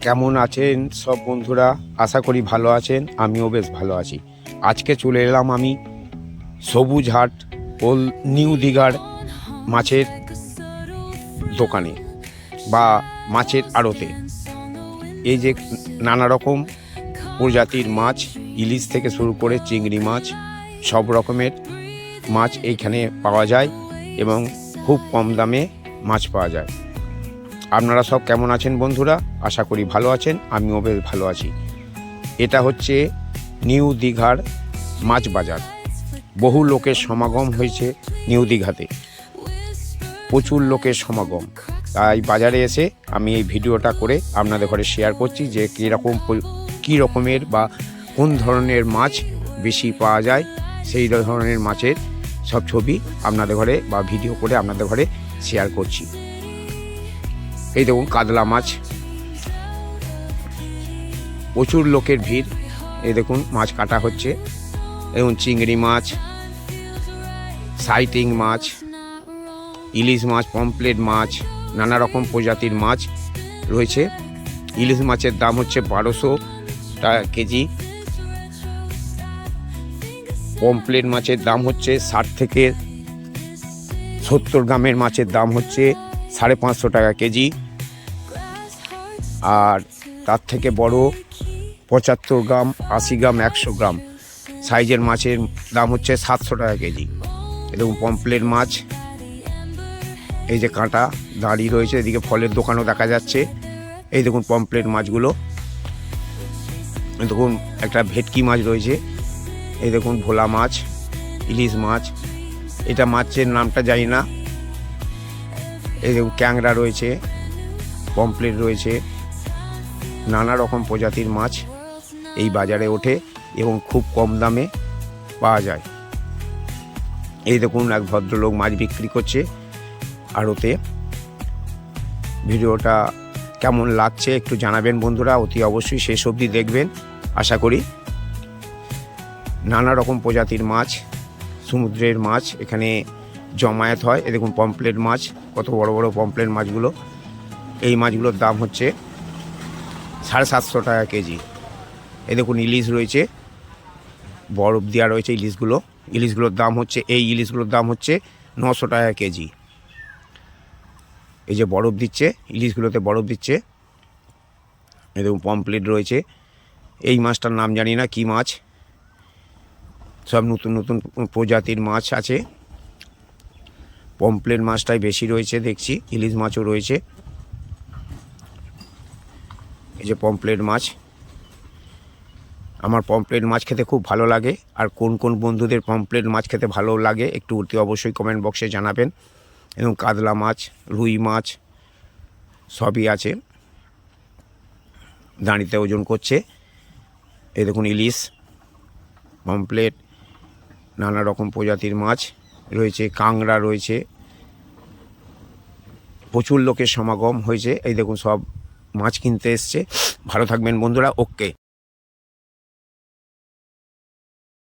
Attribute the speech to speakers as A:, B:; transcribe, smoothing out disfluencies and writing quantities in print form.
A: কেমন আছেন সব বন্ধুরা? আশা করি ভালো আছেন। আমিও বেশ ভালো আছি। আজকে চলে এলাম আমি সবুজহাট ও নিউ দীঘার মাছের দোকানে বা মাছের আড়তে। এই যে নানা রকম প্রজাতির মাছ, ইলিশ থেকে শুরু করে চিংড়ি মাছ, সব রকমের মাছ এইখানে পাওয়া যায় এবং খুব কম দামে মাছ পাওয়া যায়। আপনারা সব কেমন আছেন বন্ধুরা? আশা করি ভালো আছেন। আমিও বেশ ভালো আছি। এটা হচ্ছে নিউ দীঘার মাছ বাজার। বহু লোকের সমাগম হয়েছে নিউ দীঘাতে, প্রচুর লোকের সমাগম। তাই বাজারে এসে আমি এই ভিডিওটা করে আপনাদের ঘরে শেয়ার করছি যে কী রকমের বা কোন ধরনের মাছ বেশি পাওয়া যায়, সেই ধরনের মাছের সব ছবি আপনাদের ঘরে বা ভিডিও করে আপনাদের ঘরে শেয়ার করছি। এই দেখুন কাতলা মাছ, প্রচুর লোকের ভিড়। এই দেখুন মাছ কাটা হচ্ছে। দেখুন চিংড়ি মাছ, সাইটিং মাছ, ইলিশ মাছ, পমফ্রেট মাছ, নানা রকম প্রজাতির মাছ রয়েছে। ইলিশ মাছের দাম হচ্ছে 1200 টাকা কেজি। পমফ্রেট মাছের দাম হচ্ছে 60 থেকে 70 গ্রামের মাছের দাম হচ্ছে 550 টাকা কেজি। আর তার থেকে বড় 75 গ্রাম, 80 গ্রাম, 100 গ্রাম সাইজের মাছের দাম হচ্ছে 700 টাকা কেজি। এরকম পমফ্রেট মাছ, এই যে কাঁটা দাঁড়িয়ে রয়েছে, এদিকে ফলের দোকানও দেখা যাচ্ছে। এই দেখুন পমফ্রেট মাছগুলো। দেখুন একটা ভেটকি মাছ রয়েছে। এই দেখুন ভোলা মাছ, ইলিশ মাছ, এটা মাছের নামটা জানি না। এই দেখুন ক্যাংড়া রয়েছে, পমফ্রেট রয়েছে, নানা রকম প্রজাতির মাছ এই বাজারে ওঠে এবং খুব কম দামে পাওয়া যায়। এই দেখুন এক ভদ্রলোক মাছ বিক্রি করছে আড়তে। ভিডিওটা কেমন লাগছে একটু জানাবেন বন্ধুরা, অতি অবশ্যই শেষ অবধি দেখবেন। আশা করি নানা রকম প্রজাতির মাছ, সমুদ্রের মাছ এখানে জমায়েত হয়। এই দেখুন পমফ্রেট মাছ, কত বড় বড় পমফ্রেট মাছগুলো। এই মাছগুলোর দাম হচ্ছে 750 টাকা কেজি। এই দেখুন ইলিশ রয়েছে, বরফ দেওয়া রয়েছে ইলিশগুলোর দাম হচ্ছে, এই ইলিশগুলোর দাম হচ্ছে 900 টাকা কেজি। এই যে বরফ দিচ্ছে, ইলিশগুলোতে বরফ দিচ্ছে। এই দেখুন পমফ্রেট রয়েছে। এই মাছটার নাম জানি না কি মাছ, সব নতুন নতুন প্রজাতির মাছ আছে। পমফ্রেট মাছটাই বেশি রয়েছে দেখছি, ইলিশ মাছও রয়েছে। এই যে পমফ্রেট মাছ, আমার পমফ্রেট মাছ খেতে খুব ভালো লাগে। আর কোন কোন বন্ধুদের পমফ্রেট মাছ খেতে ভালো লাগে একটু অতি অবশ্যই কমেন্ট বক্সে জানাবেন। এবং কাতলা মাছ, রুই মাছ সবই আছে। দাঁড়িতে ওজন করছে। এই দেখুন ইলিশ, পমফ্রেট, নানা রকম প্রজাতির মাছ রয়েছে, কাঁংড়া রয়েছে। প্রচুর লোকের সমাগম হয়েছে। এই দেখুন সব মাছ কিনতে এসছে। ভালো থাকবেন বন্ধুরা। ওকে।